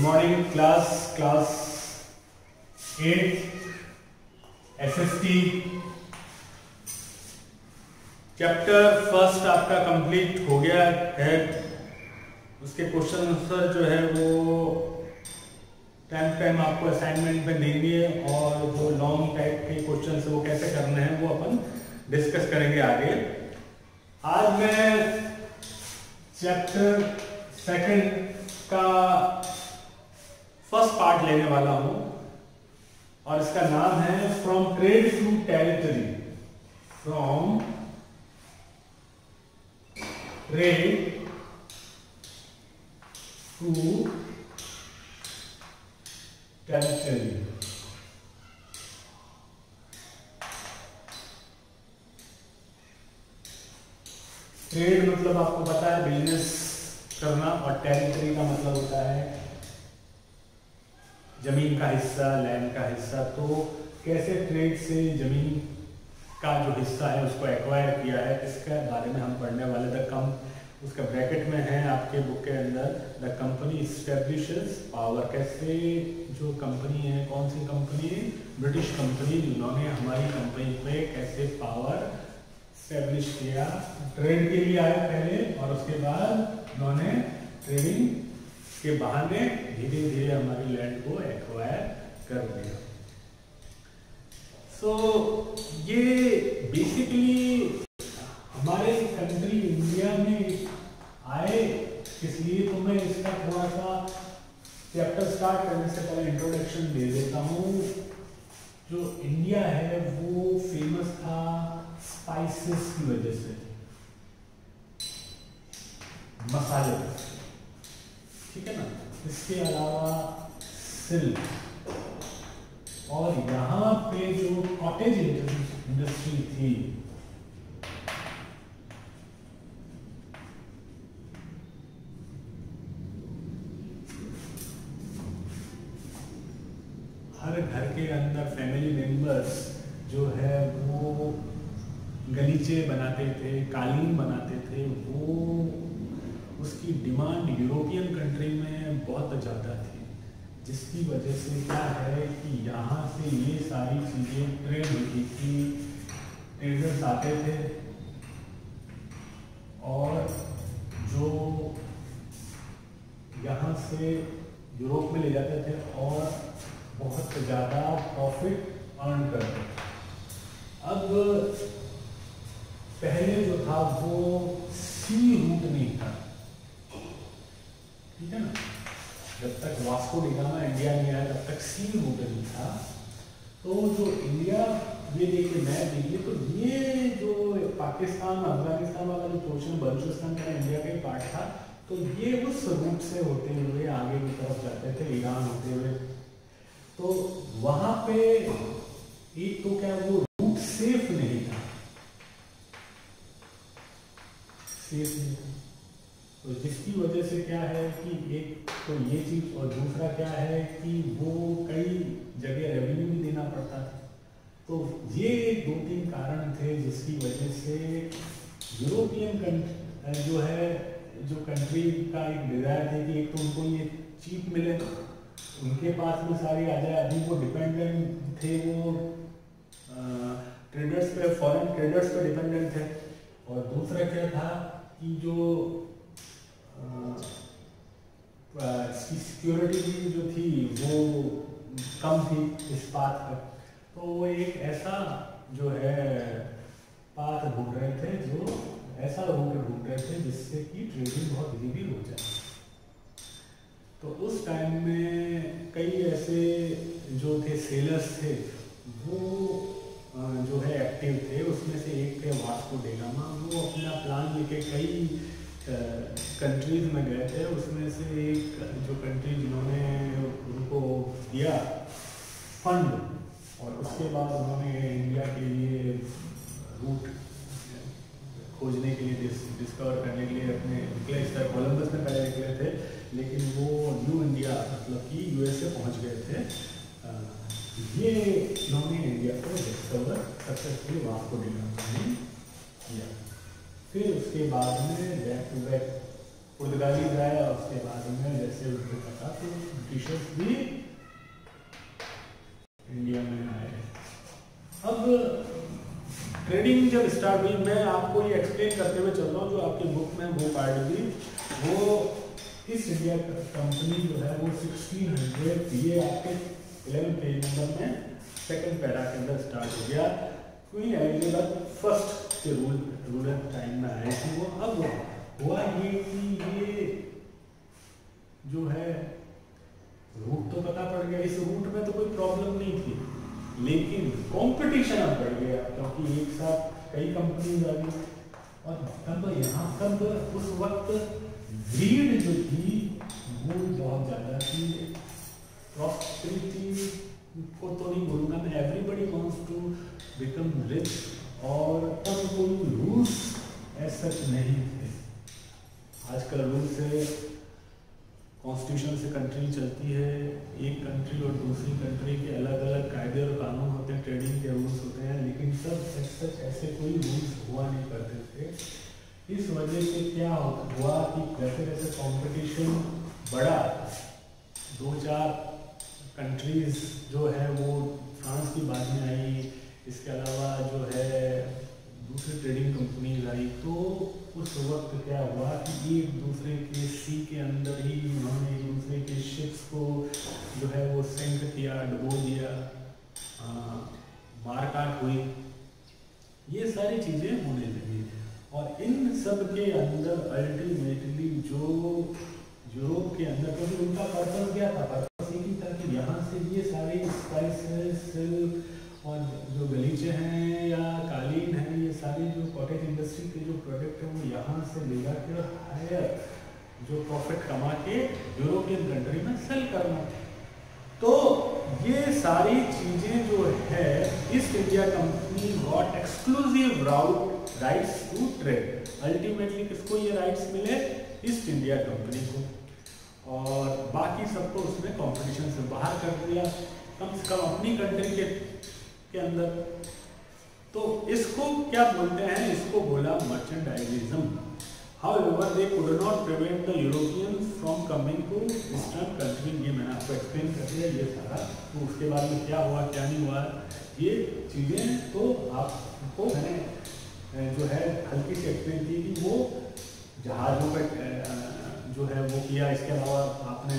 Morning class 8 SST chapter first आपका complete हो गया है। उसके क्वेश्चन आंसर जो है वो टाइम आपको असाइनमेंट में देंगे और जो लॉन्ग टाइप के क्वेश्चन है वो कैसे करने हैं वो अपन डिस्कस करेंगे आगे। आज मैं चैप्टर सेकंड का फर्स्ट पार्ट लेने वाला हूं और इसका नाम है from trade to territory. From trade to territory. Trade मतलब आपको पता है बिजनेस करना और टेरिटरी का मतलब होता है जमीन का हिस्सा, लैंड का हिस्सा। तो कैसे ट्रेड से जमीन का जो हिस्सा है उसको एक्वायर किया है इसके बारे में हम पढ़ने वाले। उसका ब्रैकेट में है आपके बुक के अंदर, द कंपनी एस्टैब्लिशेस पावर। कैसे जो कंपनी है, कौन सी कंपनी, ब्रिटिश कंपनी, जिन्होंने हमारी कंपनी पे कैसे पावर एस्टैब्लिश किया। ट्रेड के लिए आए पहले और उसके बाद उन्होंने ट्रेडिंग के बहाने धीरे धीरे हमारी लैंड को एक्वायर कर दिया। सो ये बेसिकली हमारे कंट्री इंडिया में आए इसलिए तो मैं इसका थोड़ा सा चैप्टर स्टार्ट करने से पहले इंट्रोडक्शन दे देता हूँ। जो इंडिया है वो फेमस था स्पाइसेस की वजह से, मसाले, ठीक है ना। इसके अलावा सिल्क और यहाँ पे जो कॉटेज इंडस्ट्री थी, हर घर के अंदर फैमिली मेंबर्स जो है वो गलीचे बनाते थे, कालीन बनाते थे। वो उसकी डिमांड यूरोपियन कंट्री में बहुत ज़्यादा थी, जिसकी वजह से क्या है कि यहाँ से ये सारी चीज़ें ट्रेड होती थी। ट्रेडर्स आते थे और जो यहाँ से यूरोप में ले जाते थे और बहुत ज़्यादा प्रॉफिट अर्न करते थे। अब पहले जो था वो सी रूट नहीं था, ठीक है ना। जब तक वास्को डी गामा इंडिया में आया तब तक सी रूट नहीं था। तो जो इंडिया, ये देखिए मैप देखिए, तो ये जो पाकिस्तान अफगानिस्तान वाला जो पोर्शन बलूचिस्तान का इंडिया का ही पार्ट था, तो ये उस रूट से होते हुए आगे की तरफ जाते थे, ईरान होते हुए। तो वहां पे एक तो क्या वो रूट सेफ नहीं था, सेफ नहीं था। तो जिसकी वजह से क्या है कि एक तो ये चीज और दूसरा क्या है कि वो कई जगह रेवेन्यू भी देना पड़ता था। तो ये 2-3 कारण थे जिसकी वजह से यूरोपियन जो है जो कंट्री का एक डिजायर थे कि एक तो उनको ये चीप मिले, उनके पास में सारी आ जाए। अभी वो डिपेंडेंट थे, वो ट्रेडर्स पे, फॉरेन ट्रेडर्स पे डिपेंडेंट थे। और दूसरा क्या था कि जो इसकी सिक्योरिटी जो थी वो कम थी इस पाथ पर। तो वो एक ऐसा जो है पाथ ढूंढ रहे थे, जो ऐसा रूट ढूंढ रहे थे जिससे कि ट्रेडिंग बहुत इजीली हो जाए। तो उस टाइम में कई ऐसे जो थे सेलर्स थे वो जो है एक्टिव थे। उसमें से एक थे वास्को डी गामा। वो अपना प्लान लेके कई कंट्रीज में गए थे। उसमें से एक जो कंट्री जिन्होंने उनको दिया फंड और उसके बाद उन्होंने इंडिया के लिए रूट खोजने के लिए, डिस्कवर करने के लिए अपने निकले। इस तरह कोलंबस में पहले निकले थे, लेकिन वो न्यू इंडिया मतलब कि यूएसए पहुंच गए थे। ये इन्होंने इंडिया को discover successfully Vasco D gamma ने किया। फिर उसके बाद में बैक टू बैक पुर्तगाली आया। उसके बाद में जैसे उनको पता तो ब्रिटिशर्स भी इंडिया में आए। अब ट्रेडिंग जब स्टार्ट हुई, मैं आपको ये एक्सप्लेन करते हुए चल रहा हूँ, जो आपकी बुक में वो पार्ट भी, वो ईस्ट इंडिया कंपनी जो है वो 1600, ये आपके 11 पेज नंबर में सेकंड पैरा के अंदर स्टार्ट हो गया। क्वीन एलिजाबेथ फर्स्ट के रूलर टाइम में आए थे वो। अब हुआ ये कि ये जो है रूट तो पता पड़ गया, इस रूट में तो कोई प्रॉब्लम नहीं थी, लेकिन कंपटीशन अब बढ़ गया क्योंकि एक साथ कई कंपनीज आ गई। और तब यहाँ तब उस वक्त ग्रीड जो थी वो बहुत ज़्यादा थी। प्रॉस्पेरिटी को तो नहीं बोलूँगा मैं, everybody wants to become rich, और तब कोई रूल्स ऐसा नहीं थे। आजकल रूल्स है, कॉन्स्टिट्यूशन से कंट्री चलती है, एक कंट्री और दूसरी कंट्री के अलग अलग कायदे और कानून होते हैं, ट्रेडिंग के रूल्स होते हैं, लेकिन सब सच ऐसे कोई रूल्स हुआ नहीं करते थे। इस वजह से क्या हुआ कि जैसे जैसे कंपटीशन बढ़ा, 2-4 कंट्रीज जो है वो फ्रांस की बाद में आई, इसके अलावा जो है दूसरी ट्रेडिंग कंपनीज आई, तो उस वक्त क्या हुआ कि एक दूसरे के सी के अंदर ही उन्होंने एक दूसरे के शिप्स को जो है वो सिंक किया, डुबो दिया, मारकाट हुई, ये सारी चीज़ें होने लगी। और इन सब के अंदर अल्टीमेटली जो यूरोप के अंदर, क्योंकि उनका पर्पस क्या था, पर्पस यही था कि यहाँ से ये सारे स्पाइसेस, सिल्क और जो गलीचे हैं या कालीन है, ये सारी जो कॉटेज इंडस्ट्री के जो प्रोडक्ट हैं वो यहाँ से ले जाकर हायर जो प्रॉफिट कमा के यूरोपियन कंट्री में सेल करना। तो ये सारी चीज़ें जो है East India Company got exclusive rights to trade. Ultimately किसको ये राइट्स मिले? ईस्ट इंडिया कंपनी को, और बाकी सबको उसने कंपटीशन से बाहर कर दिया, कम से कम अपनी कंट्री के अंदर। तो इसको क्या बोलते हैं? इसको बोला मर्चेंडाइजिज्म। However, they could not prevent the Europeans from coming to Eastern country। ये मैंने आपको एक्सप्लेन कर दिया ये सारा। तो उसके बाद में क्या हुआ क्या नहीं हुआ ये चीज़ें तो आपको मैंने जो है हल्की सी एक्सप्लेन की कि वो जहाज़ों पर जो है वो किया। इसके अलावा आपने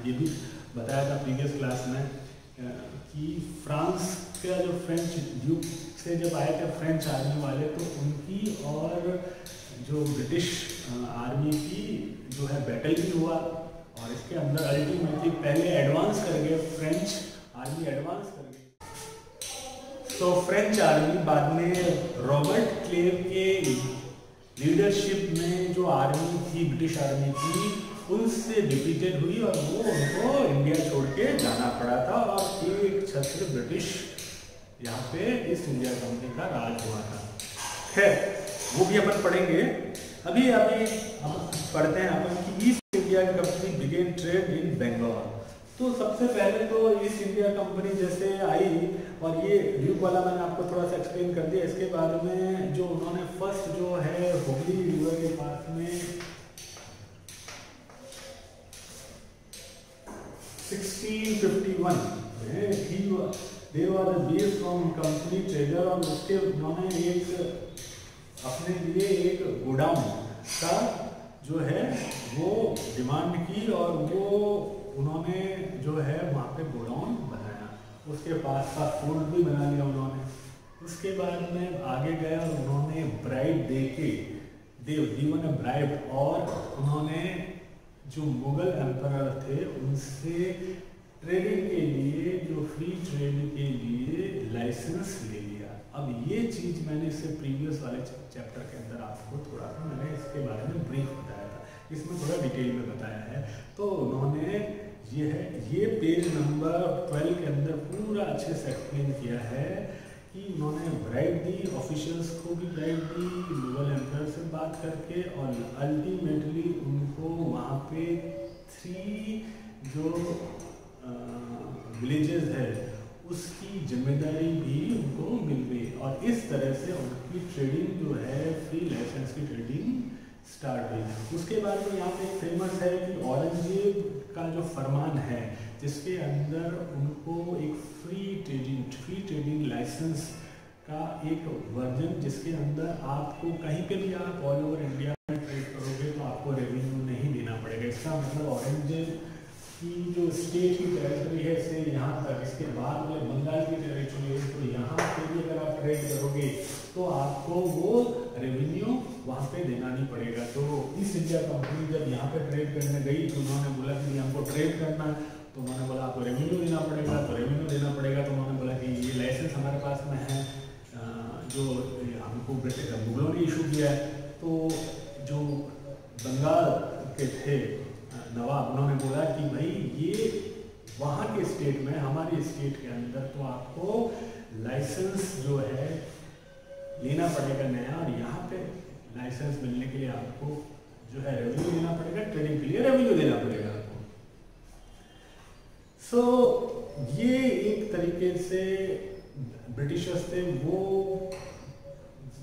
ये भी बताया था प्रीवियस क्लास में कि फ्रांस का जो फ्रेंच ड्यूक से जब आए थे फ्रेंच आर्मी वाले, तो उनकी और जो ब्रिटिश आर्मी की जो है बैटल भी हुआ, और इसके अंदर अल्टीमेटली पहले एडवांस कर गए, फ्रेंच आर्मी एडवांस कर गई। तो फ्रेंच आर्मी बाद में रॉबर्ट क्लेव के लीडरशिप में जो आर्मी थी, ब्रिटिश आर्मी की, उनसे डिफीटेड हुई और वो उनको इंडिया छोड़ के जाना पड़ा था, और एक छत्र ब्रिटिश यहाँ पे ईस्ट इंडिया कंपनी का राज हुआ था। खैर वो भी अपन पढ़ेंगे। अभी हम पढ़ते हैं अपन कि East India Company began trade in Bengal. तो सबसे पहले तो ईस्ट इंडिया कंपनी जैसे आई, और ये ड्यूक वाला मैंने आपको थोड़ा सा एक्सप्लेन कर दिया। इसके बाद में जो उन्होंने फर्स्ट जो है हुगली रिवर के पास में 1651 they were based from company trader, और उसके उन्होंने एक अपने लिए एक गोडाउन का जो है वो डिमांड की, और वो उन्होंने जो है वहाँ पे गोडाउन बनाया, उसके पास का फूड भी बना लिया उन्होंने। उसके बाद में आगे गया और उन्होंने ब्राइब दे के गिवन अ ब्राइब, और उन्होंने जो मुगल एम्परर थे उनसे ट्रेडिंग के लिए, जो फ्री ट्रेड के लिए लाइसेंस ले लिया। अब ये चीज़ मैंने इससे प्रीवियस वाले चैप्टर के अंदर आपको थोड़ा सा मैंने इसके बारे में ब्रीफ बताया था, इसमें थोड़ा डिटेल में बताया है। तो उन्होंने ये पेज नंबर 12 के अंदर पूरा अच्छे से एक्सप्लेन किया है कि उन्होंने ब्राइब दी, ऑफिशियल्स को भी ब्राइब दी मुगल एम्पायर से बात करके, और अल्टीमेटली उनको वहाँ पे 3 जो विलेजेस है उसकी जिम्मेदारी भी उनको मिल गई, और इस तरह से उनकी ट्रेडिंग जो है फ्री लाइसेंस की ट्रेडिंग स्टार्ट हुई। उसके बाद में यहाँ पे फेमस है कि औरंगजेब का जो फरमान है जिसके अंदर उनको एक फ्री ट्रेडिंग लाइसेंस का एक वर्जन, जिसके अंदर आपको कहीं पे भी आप ऑल ओवर इंडिया में ट्रेड करोगे तो आपको रेवेन्यू नहीं देना पड़ेगा। इसका मतलब औरंगजेब की जो स्टेट की टेरिटरी है से यहाँ तक, इसके बाद में बंगाल की टेरिटरी है, तो यहाँ पे भी अगर आप ट्रेड करोगे तो आपको वो रेवेन्यू वहाँ पे देना नहीं पड़ेगा। तो ईस्ट इंडिया कंपनी जब यहाँ पे ट्रेड करने गई तो उन्होंने बोला कि हमको ट्रेड करना, तो उन्होंने बोला आपको रेवेन्यू देना पड़ेगा। तो रेवेन्यू देना पड़ेगा तो उन्होंने बोला कि ये लाइसेंस हमारे पास में है जो हमको मुगलों ने इशू किया है। तो जो बंगाल के थे नवाब, उन्होंने बोला कि भाई ये वहाँ के स्टेट में, हमारी स्टेट के अंदर तो आपको लाइसेंस जो है लेना पड़ेगा नया, और यहाँ पे लाइसेंस मिलने के लिए आपको जो है रेवेन्यू देना पड़ेगा, ट्रेडिंग के लिए रेवेन्यू देना पड़ेगा आपको। सो ये एक तरीके से ब्रिटिशर्स थे, वो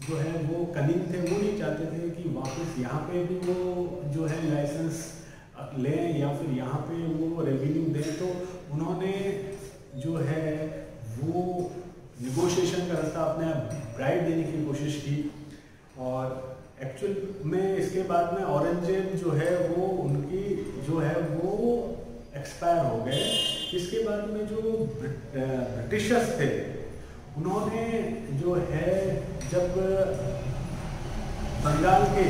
जो है वो कनिंग थे, वो नहीं चाहते थे कि वापस यहाँ पे भी वो जो है लाइसेंस लें या फिर यहाँ पे वो रेवेन्यू दें। तो उन्होंने जो है वो निगोशिएशन का रास्ता अपने ब्राइड देने की कोशिश की, और एक्चुअल में इसके बाद में औरंगजेब जो है वो उनकी जो है वो एक्सपायर हो गए। इसके बाद में जो ब्रिटिशर्स थे उन्होंने जो है जब बंगाल के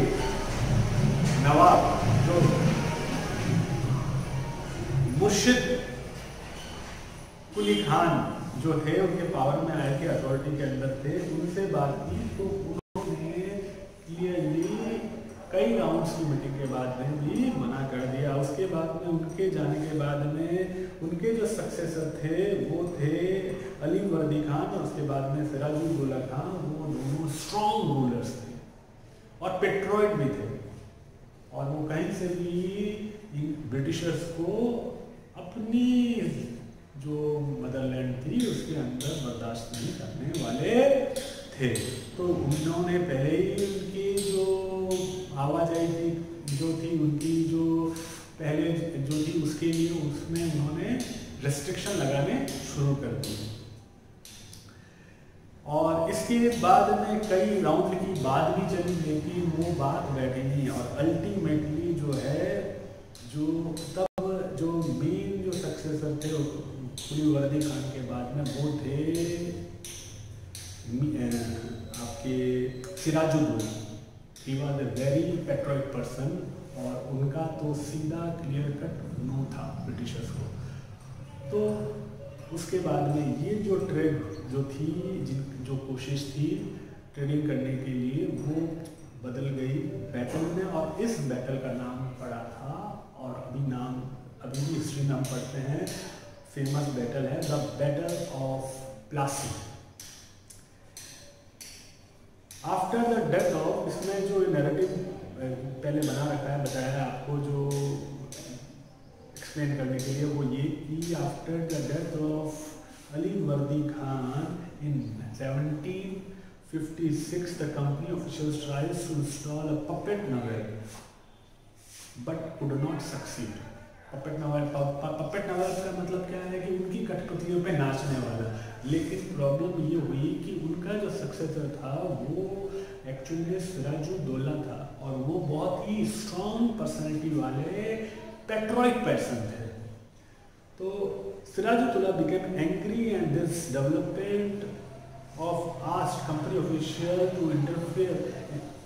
नवाब जो मुर्शिद कुली खान जो थे, उनके पावर में आए थे, अथॉरिटी के अंदर थे, उनसे बात की तो उन्होंने क्लियरली कई राउंड्स की मीटिंग के बाद में भी मना कर दिया। उसके बाद में उनके जाने के बाद में उनके जो सक्सेसर थे वो थे अली वर्दी खान, और उसके बाद में सिराजुद्दौला खान। वो दोनों स्ट्रॉन्ग रूलर्स थे और पेट्रोइट भी थे, और वो कहीं से भी ब्रिटिशर्स को अपनी जो मदरलैंड थी उसके अंदर बर्दाश्त नहीं करने वाले थे। तो उन्होंने पहले ही उनकी जो आवाजाही थी जो थी उनकी जो पहले जो थी उसके लिए उसमें उन्होंने रेस्ट्रिक्शन लगाने शुरू कर दिए। और इसके बाद में कई राउंड की बात भी चली, लेकिन वो बात बैठी नहीं, और अल्टीमेटली जो है जो तब जो मेन जो सक्सेसर थे कुली वर्दी खान के बाद में वो थे आपके Sirajuddaula. He was a very patriot person, और उनका तो सीधा क्लियर कट नो था ब्रिटिशर्स को। तो उसके बाद में ये जो ट्रेड जो थी, जो कोशिश थी ट्रेडिंग करने के लिए, वो बदल गई बैटल में, और इस बैटल का नाम पड़ा था, और अभी भी हिस्ट्री में हम पढ़ते हैं, फेमस बैटल है the battle of Plassey. After the death of, इसमें जो नैरेटिव पहले बना रखा है, बताया है आपको जो एक्सप्लेन करने के लिए, वो ये कि after the death of Ali Vardi Khan in 1756 the company officials tries to install a puppet Nawab but could not succeed. Puppet Nawab का मतलब क्या है कि उनकी कठपुतलियों पे नाचने वाला, लेकिन प्रॉब्लम ये हुई कि उनका जो सक्सेसर था वो एक्चुअली सिराजुद्दौला था, और वो बहुत ही स्ट्रॉन्ग पर्सनैलिटी वाले पेट्रोइट पर्सन थे। तो Sirajuddaula became angry and this development of asked company official to interfere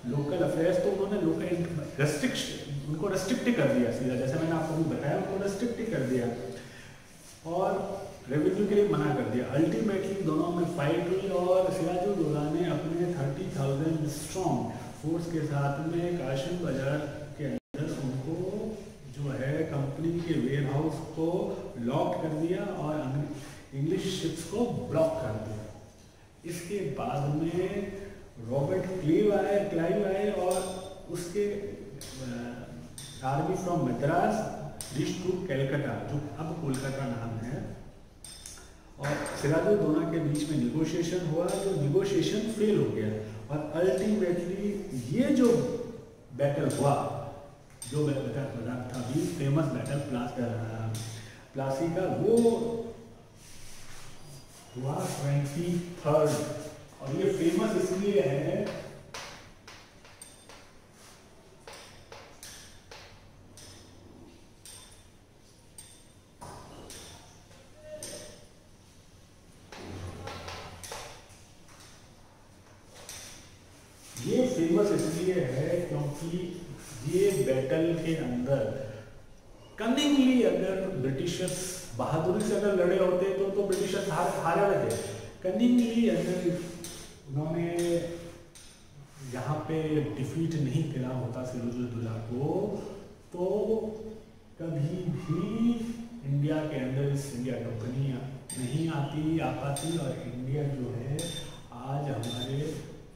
local affairs. तो उन्होंने लोकल उनको रेस्ट्रिक्ट कर दिया सीधा, जैसे मैंने आपको भी बताया, उनको रेस्ट्रिक्ट कर दिया और रेवेन्यू के लिए मना कर दिया। अल्टीमेटली दोनों में फाइट हुई, और सिराजुद्दौला ने अपने 30,000 स्ट्रॉन्ग फोर्स के साथ में काशिम बाजार के अंदर उनको जो है कंपनी के वेयर हाउस को लॉक कर दिया और इंग्लिश शिप्स को ब्लॉक कर दिया। इसके बाद में रॉबर्ट क्लाइव आए और उसके army from Madras reach to Calcutta, जो अब कोलकाता नाम है, और सिराजुद्दौला के बीच में निगोशिएशन हुआ, जो निगोशिएशन फेल हो गया, और अल्टीमेटली ये जो बैटल हुआ, जो बैटल था भी फेमस बैटल प्लासी का, वो हुआ 23rd। और ये फेमस इसलिए है क्योंकि ये बैटल के अंदर कनिंगली अगर ब्रिटिशर्स बहादुरी से अगर लड़े होते तो ब्रिटिशर्स हारे हुए थे। कनिंगली अगर उन्होंने यहाँ पे डिफीट नहीं करा होता सिराजुद्दौला को, तो कभी भी इंडिया के अंदर इस इंडिया कंपनी नहीं आ पाती और इंडिया जो है आज हमारे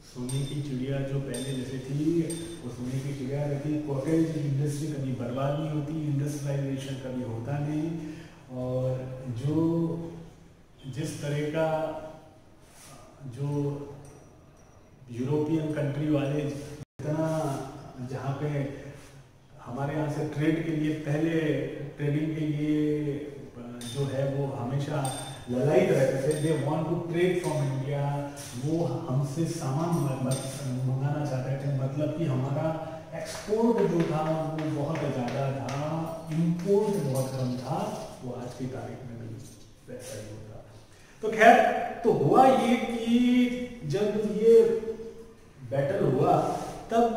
सोने की चिड़िया जो पहले जैसे थी वो सोने की चिड़िया रहती। कॉटेज इंडस्ट्री कभी बर्बाद नहीं होती, इंडस्ट्रियलाइजेशन कभी होता नहीं, और जो जिस तरह का जो यूरोपियन कंट्री वाले जितना जहाँ पे हमारे यहाँ से ट्रेड के लिए पहले ट्रेडिंग के लिए जो है वो हमेशा ललायित रहते थे, they want to trade from India, वो हमसे सामान मंगाना चाहते थे। मतलब कि हमारा एक्सपोर्ट जो था वो बहुत ज़्यादा था, इंपोर्ट बहुत कम था। वो आज की तारीख में भी वैसा ही होता। तो खैर, तो हुआ ये कि जब ये बैटल हुआ तब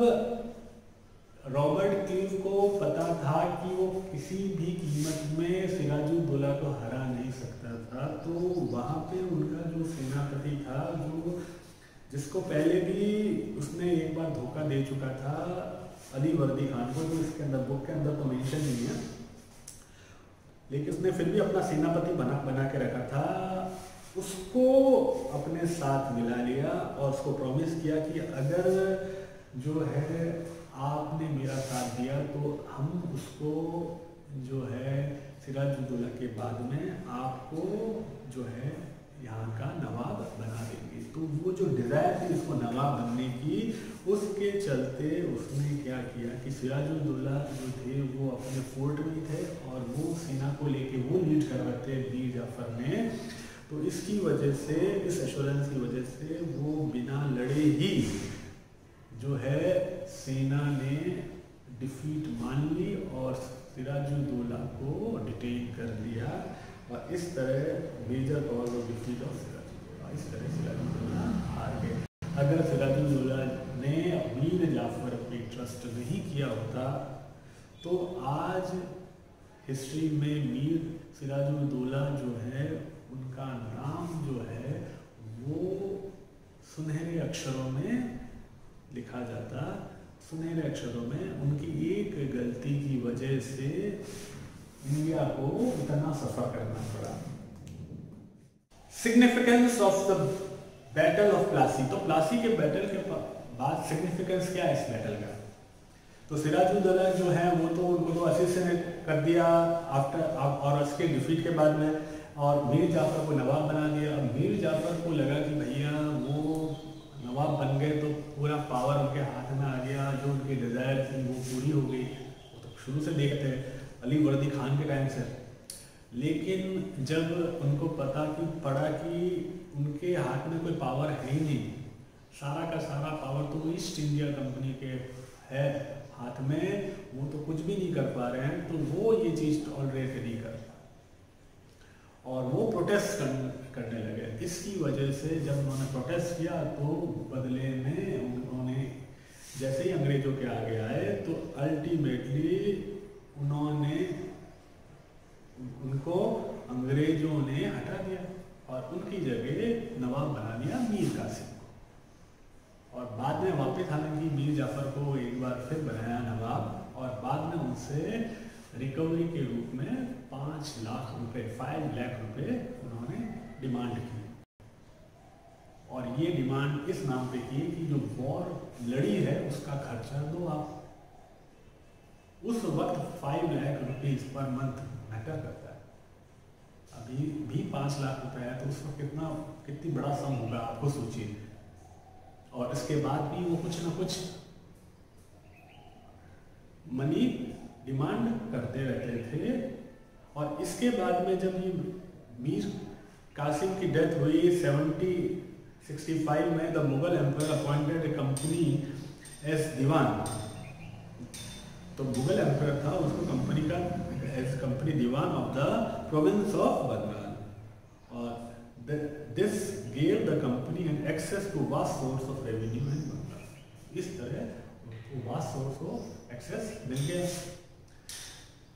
रॉबर्ट क्लीव को पता था कि वो किसी भी कीमत में सिराजुद्दौला को हरा नहीं सकता था। तो वहाँ पे उनका जो सेनापति था, जो जिसको पहले भी उसने एक बार धोखा दे चुका था, अली वर्दी खान को, जो इसके अंदर बुक के अंदर तो मेंशन नहीं है, लेकिन उसने फिर भी अपना सेनापति बना के रखा था। उसको अपने साथ मिला लिया और उसको प्रॉमिस किया कि अगर जो है आपने मेरा साथ दिया तो हम उसको जो है सिराजुद्दौला के बाद में आपको जो है यहाँ का नवाब बना देंगे। तो वो जो डिज़ायर थी उसको नवाब बनने की, उसके चलते उसने क्या किया कि सिराजुद्दौला जो थे वो अपने फोर्ट में थे और वो सेना को लेके वो लीड कर रहे थे मीर जाफर ने। तो इसकी वजह से, इस एश्योरेंस की वजह से वो बिना लड़े ही जो है सेना ने डिफीट मान ली और सिराजुद्दौला को डिटेन कर लिया। और इस तरह major cause of defeat of Sirajuddaula, इस तरह सिराजुद्दौला हार गए। अगर सिराजुद्दौला ने मीर जाफर पे ट्रस्ट नहीं किया होता तो आज हिस्ट्री में मीर सिराजुद्दौला जो है उनका नाम जो है वो सुनहरे अक्षरों में लिखा जाता। सुनहरे अक्षरों में उनकी एक गलती की वजह से इंडिया को इतना सफर करना पड़ा। Significance of the battle of Plassey. तो प्लासी के बैटल के बाद सिग्निफिकेंस क्या है इस बैटल का? तो सिराजुद्दौला जो है वो तो उनको तो असिस्ट ने कर दिया आफ्टर, और उसके डिफीट के बाद में, और मीर जाफर को नवाब बना दिया। मीर जाफर को लगा कि भैया वो नवाब बन गए तो पूरा पावर उनके हाथ में आ गया, जो उनकी डिज़ायर थी वो पूरी हो गई। वो तो शुरू से देखते हैं अली वर्दी खान के टाइम से। लेकिन जब उनको पता कि पड़ा कि उनके हाथ में कोई पावर है ही नहीं, सारा का सारा पावर तो ईस्ट इंडिया कंपनी के है हाथ में, वो तो कुछ भी नहीं कर पा रहे हैं, तो वो ये चीज़ टॉलरेट नहीं कर पा और वो प्रोटेस्ट करने लगे। इसकी वजह से जब उन्होंने प्रोटेस्ट किया तो बदले में उन्होंने जैसे ही अंग्रेजों के आगे आए तो अल्टीमेटली उन्होंने उनको अंग्रेजों ने हटा दिया और उनकी जगह नवाब बना दिया मीर कासिम को। और बाद में वापस हालांकि मीर जाफर को एक बार फिर बनाया नवाब, और बाद में उनसे रिकवरी के रूप में 5 लाख रुपए, 5 लाख रुपए उन्होंने डिमांड की। और ये डिमांड इस नाम पे की कि जो वॉर लड़ी है उसका खर्चा दो आप। उस वक्त 5 lakh rupees per month matter करता है। अभी भी 5 लाख रुपए है तो उस वक्त कितनी बड़ा सम होगा आपको सोचिए। और इसके बाद भी वो कुछ ना कुछ मनी डिमांड करते रहते थे। और इसके बाद में जब ये मीर कासिम की डेथ हुई 1765 में, the Mughal Empire appointed a company as diwan. तो मुगल एम्पायर था, उसको कंपनी का as company diwan of the province of Bengal. और this gave the company an access to vast source of revenue in Bengal. इस तरह वास्ट सोर्स को एक्सेस मिल गया।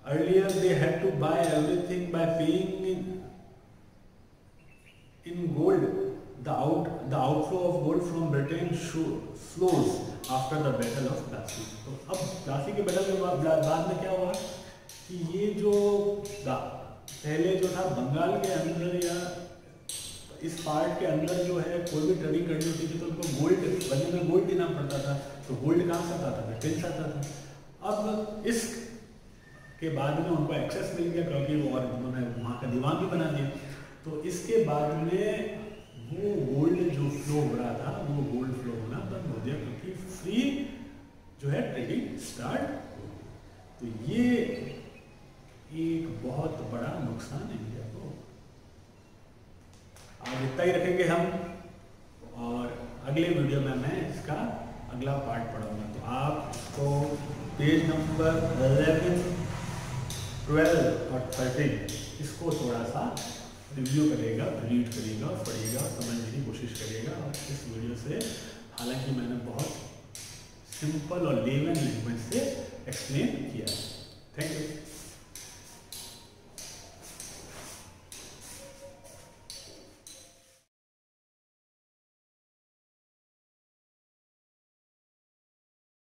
Earlier they had to buy everything by paying in gold. The outflow of gold from Britain slows after the Battle of Plassey. तो अब प्लासी के battle के बाद में क्या हुआ कि ये जो पहले जो था बंगाल के अंदर या इस पार्ट के अंदर जो है कोई भी ट्रेडिंग करनी होती थी तो उनको गोल्ड बदले में गोल्ड देना पड़ता था। तो गोल्ड कहाँ से आता था? ब्रिटेन से आता था। अब इस के बाद में उनको एक्सेस मिल गया क्योंकि वो और उन्होंने वहाँ का दीवान भी बना दिया। तो इसके बाद में वो गोल्ड जो फ्लो हो रहा था वो गोल्ड फ्लो होना बंद हो गया क्योंकि फ्री जो है ट्रेडिंग स्टार्ट हो। तो ये एक बहुत बड़ा नुकसान है इंडिया को। आज इतना ही रखेंगे हम और अगले वीडियो में मैं इसका अगला पार्ट पढ़ाऊंगा। तो आप इसको पेज नंबर 11, 12 और 13 इसको थोड़ा सा रिव्यू करेगा, रीड करेगा, पढ़ेगा, समझने की कोशिश करेगा। और इस वीडियो से हालांकि मैंने बहुत सिंपल और लेमन लैंग्वेज से एक्सप्लेन किया है। Thank you.